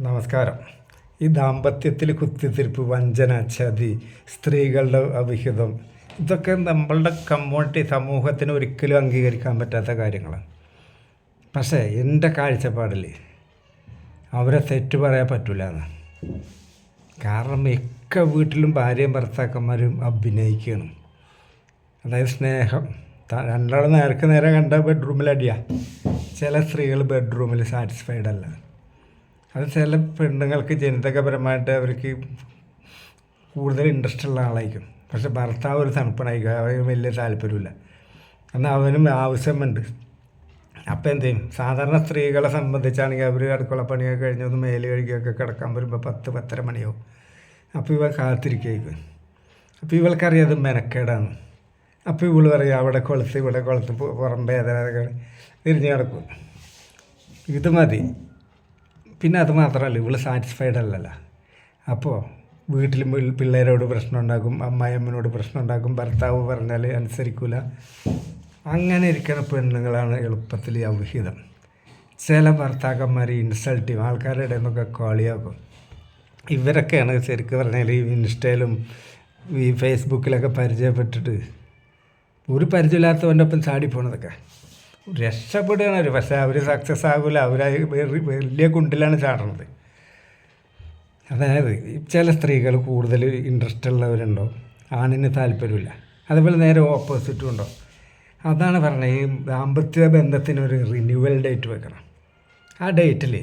നമസ്കാരം. ഈ ദാമ്പത്യത്തിൽ കുത്തിത്തിരിപ്പ്, വഞ്ചന, ചതി, സ്ത്രീകളുടെ അവിഹിതം, ഇതൊക്കെ നമ്മളുടെ കമ്മ്യൂണിറ്റി സമൂഹത്തിന് ഒരിക്കലും അംഗീകരിക്കാൻ പറ്റാത്ത കാര്യങ്ങളാണ്. പക്ഷേ എൻ്റെ കാഴ്ചപ്പാടിൽ അവരെ തെറ്റ് പറയാൻ പറ്റില്ല എന്ന്. കാരണം മിക്ക വീട്ടിലും ഭാര്യയും ഭർത്താക്കന്മാരും അഭിനയിക്കുകയാണ്. അതായത് സ്നേഹം രണ്ടാൾ നേർക്ക് നേരെ കണ്ട ബെഡ്റൂമിലടിയാണ്. ചില സ്ത്രീകൾ ബെഡ്റൂമിൽ സാറ്റിസ്ഫൈഡ് അല്ല. അത് ചില പെണ്ണുങ്ങൾക്ക് ജനിതകപരമായിട്ട് അവർക്ക് കൂടുതൽ ഇൻട്രസ്റ്റ് ഉള്ള ആളായിരിക്കും. പക്ഷെ ഭർത്താവ് ഒരു തണുപ്പനായിരിക്കും, അവന് വലിയ താല്പര്യമില്ല, എന്നാൽ അവനും ആവശ്യമുണ്ട്. അപ്പം എന്ത് ചെയ്യും? സാധാരണ സ്ത്രീകളെ സംബന്ധിച്ചാണെങ്കിൽ അവർ അടുക്കള പണിയൊക്കെ കഴിഞ്ഞ് ഒന്ന് മേല് കഴുകിയൊക്കെ കിടക്കാൻ വരുമ്പോൾ 10-10:30 മണിയാവും. അപ്പോൾ ഇവൾ കാത്തിരിക്കും. അപ്പോൾ ഇവൾക്കറിയാം അത് മെനക്കേടാണ്. അപ്പോൾ ഇവൾ പറയും അവിടെ കൊളുത്ത് ഇവിടെ കൊളുത്ത് പുറം വേദനയൊക്കെ തിരിഞ്ഞ് കിടക്കും. ഇത് മതി. പിന്നെ അത് മാത്രമല്ല, ഇവൾ സാറ്റിസ്ഫൈഡ് അല്ലല്ലോ. അപ്പോൾ വീട്ടിൽ പിള്ളേരോട് പ്രശ്നം ഉണ്ടാക്കും, അമ്മായിയമ്മനോട് പ്രശ്നം ഉണ്ടാക്കും, ഭർത്താവ് പറഞ്ഞാൽ അനുസരിക്കില്ല. അങ്ങനെ ഇരിക്കുന്ന പെണ്ണുങ്ങളാണ് എളുപ്പത്തിൽ അവിഹിതം. ചില ഭർത്താക്കന്മാർ ഇൻസൾട്ട് ചെയ്യും, ആൾക്കാരുടെ ഇടയിൽ നിന്നൊക്കെ കളിയാക്കും. ഇവരൊക്കെയാണ് ശരിക്കും പറഞ്ഞാൽ ഈ ഇൻസ്റ്റയിലും ഈ ഫേസ്ബുക്കിലൊക്കെ പരിചയപ്പെട്ടിട്ട് ഒരു പരിചയമില്ലാത്തവൻ്റെ ഒപ്പം ചാടി പോണതൊക്കെ രക്ഷപ്പെടുകയാണ് അവർ. പക്ഷേ അവർ സക്സസ് ആകില്ല, അവരായി വലിയ കുണ്ടിലാണ് ചാടുന്നത്. അതായത് ചില സ്ത്രീകൾ കൂടുതൽ ഇൻട്രസ്റ്റ് ഉള്ളവരുണ്ടോ, ആണിന് താല്പര്യമില്ല. അതുപോലെ നേരെ ഓപ്പോസിറ്റും ഉണ്ടോ. അതാണ് പറഞ്ഞത്, ഈ ദാമ്പത്യ ബന്ധത്തിനൊരു റിന്യൂവൽ ഡേറ്റ് വെക്കണം. ആ ഡേറ്റിൽ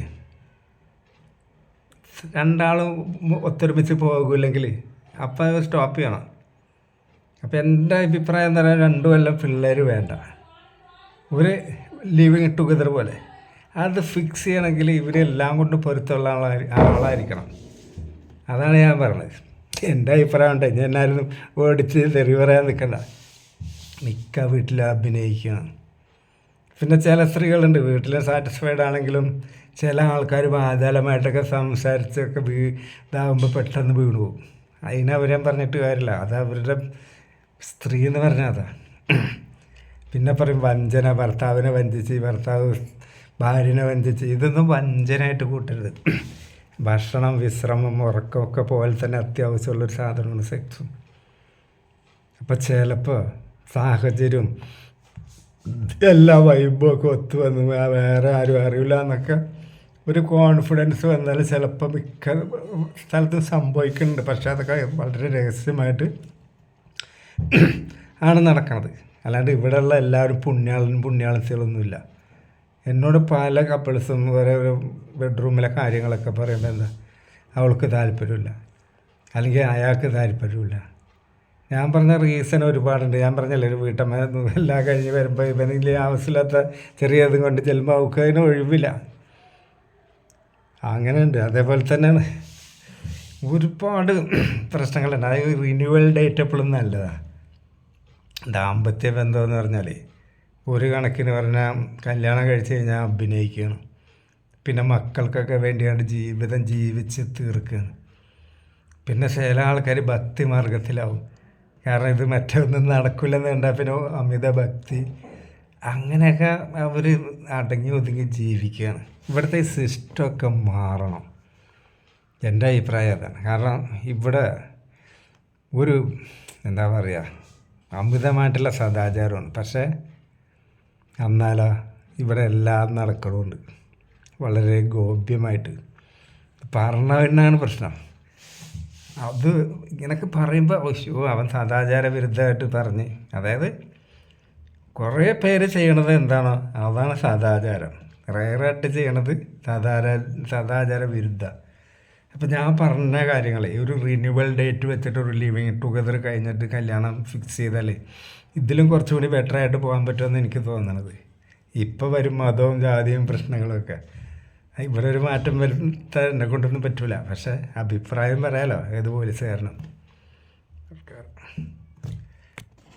രണ്ടാളും ഒത്തൊരുമിച്ച് പോകില്ലെങ്കിൽ അപ്പം സ്റ്റോപ്പ് ചെയ്യണം. അപ്പോൾ എൻ്റെ അഭിപ്രായം എന്ന് പറഞ്ഞാൽ 2 കൊല്ലം പിള്ളേർ വേണ്ട, ഒരു ലിവിങ് ടുഗദർ പോലെ അത് ഫിക്സ് ചെയ്യണമെങ്കിൽ ഇവരെല്ലാം കൊണ്ട് പൊരുത്തുള്ള ആളായിരിക്കണം. അതാണ് ഞാൻ പറഞ്ഞത്. എൻ്റെ അഭിപ്രായം ഉണ്ട്. ഞാൻ ആരും ഓടിച്ച് തെറി പറയാൻ നിൽക്കണ്ട. മിക്ക വീട്ടിൽ അഭിനയിക്കണം. പിന്നെ ചില സ്ത്രീകളുണ്ട് വീട്ടിൽ സാറ്റിസ്ഫൈഡ് ആണെങ്കിലും ചില ആൾക്കാർ വാചാലമായിട്ടൊക്കെ സംസാരിച്ചൊക്കെ ഇതാകുമ്പോൾ പെട്ടെന്ന് വീണു പോകും. അതിനവരെ പറഞ്ഞിട്ട് കാര്യമില്ല, അത് അവരുടെ സ്ത്രീ എന്ന് പറഞ്ഞാൽ അതാ. പിന്നെ പറയും വഞ്ചന, ഭർത്താവിനെ വഞ്ചിച്ച്, ഭർത്താവ് ഭാര്യനെ വഞ്ചിച്ച്. ഇതൊന്നും വഞ്ചനയായിട്ട് കൂട്ടരുത്. ഭക്ഷണം, വിശ്രമം, ഉറക്കമൊക്കെ പോലെ തന്നെ അത്യാവശ്യമുള്ളൊരു സാധനമാണ് സെക്സും. അപ്പോൾ ചിലപ്പോൾ സാഹചര്യം എല്ലാ വൈബും ഒക്കെ ഒത്തു വന്ന് വേറെ ആരും അറിയില്ല എന്നൊക്കെ ഒരു കോൺഫിഡൻസ് വന്നാൽ ചിലപ്പോൾ മിക്ക സ്ഥലത്തും സംഭവിക്കുന്നുണ്ട്. പക്ഷേ അതൊക്കെ വളരെ രഹസ്യമായിട്ട് ആണ് നടക്കുന്നത്. അല്ലാണ്ട് ഇവിടെയുള്ള എല്ലാവരും പുണ്യാളത്തികളൊന്നുമില്ല. എന്നോട് പല കപ്പിൾസും ഓരോ ബെഡ്റൂമിലെ കാര്യങ്ങളൊക്കെ പറയുമ്പോൾ എന്താ, അവൾക്ക് താല്പര്യമില്ല അല്ലെങ്കിൽ അയാൾക്ക് താല്പര്യമില്ല. ഞാൻ പറഞ്ഞ റീസൺ ഒരുപാടുണ്ട്. ഞാൻ പറഞ്ഞല്ലേ, ഒരു വീട്ടമ്മ എല്ലാം കഴിഞ്ഞ് വരുമ്പോൾ ഇവനിൽ ആവശ്യമില്ലാത്ത ചെറിയ ഇതും കൊണ്ട് ചെല്ലുമ്പോൾ അവൾക്ക് അതിന് ഒഴിവില്ല. അങ്ങനെയുണ്ട്. അതേപോലെ തന്നെയാണ് ഒരുപാട് പ്രശ്നങ്ങളുണ്ട്. അതായത് റിന്യൂവൽ ഡേറ്റ് എപ്പോഴും നല്ലതാണ്. ദാമ്പത്യ ബന്ധം എന്ന് പറഞ്ഞാൽ ഒരു കണക്കിന് പറഞ്ഞാൽ കല്യാണം കഴിച്ച് കഴിഞ്ഞാൽ അഭിനയിക്കുകയാണ്. പിന്നെ മക്കൾക്കൊക്കെ വേണ്ടിയാണ് ജീവിതം ജീവിച്ച് തീർക്കുകയാണ്. പിന്നെ ചില ആൾക്കാർ ഭക്തി മാർഗത്തിലാവും. കാരണം ഇത് മറ്റൊന്നും നടക്കില്ലെന്ന് കണ്ടാൽ പിന്നെ അമിത ഭക്തി, അങ്ങനെയൊക്കെ അവർ അടങ്ങി ഒതുങ്ങി ജീവിക്കുകയാണ്. ഇവിടുത്തെ ഈ സിസ്റ്റമൊക്കെ മാറണം. എൻ്റെ അഭിപ്രായം അതാണ്. കാരണം ഇവിടെ ഒരു എന്താ പറയുക, അമിതമായിട്ടുള്ള സദാചാരമാണ്. പക്ഷേ എന്നാലോ ഇവിടെ എല്ലാം നടക്കണമുണ്ട് വളരെ ഗോപ്യമായിട്ട്. പറഞ്ഞവനാണ് പ്രശ്നം. അത് ഇങ്ങനെയൊക്കെ പറയുമ്പോൾ അവൻ സദാചാര വിരുദ്ധമായിട്ട് പറഞ്ഞ്, അതായത് കുറേ പേര് ചെയ്യണത് എന്താണോ അതാണ് സദാചാരം, റയറായിട്ട് ചെയ്യണത് സദാചാര വിരുദ്ധ. അപ്പോൾ ഞാൻ പറഞ്ഞ കാര്യങ്ങൾ ഒരു റിന്യൂവൽ ഡേറ്റ് വെച്ചിട്ട് ഒരു ലിവിങ് ടുഗദർ കഴിഞ്ഞിട്ട് കല്യാണം ഫിക്സ് ചെയ്താൽ ഇതിലും കുറച്ചുകൂടി ബെറ്ററായിട്ട് പോകാൻ പറ്റുമെന്ന് എനിക്ക് തോന്നണത്. ഇപ്പോൾ വരും മതവും ജാതിയും പ്രശ്നങ്ങളൊക്കെ. ഇവിടെ ഒരു മാറ്റം വരുത്താൻ എന്നെ കൊണ്ടൊന്നും പറ്റില്ല. പക്ഷേ അഭിപ്രായം പറയാലോ ഏത് പോലീസുകാരനും.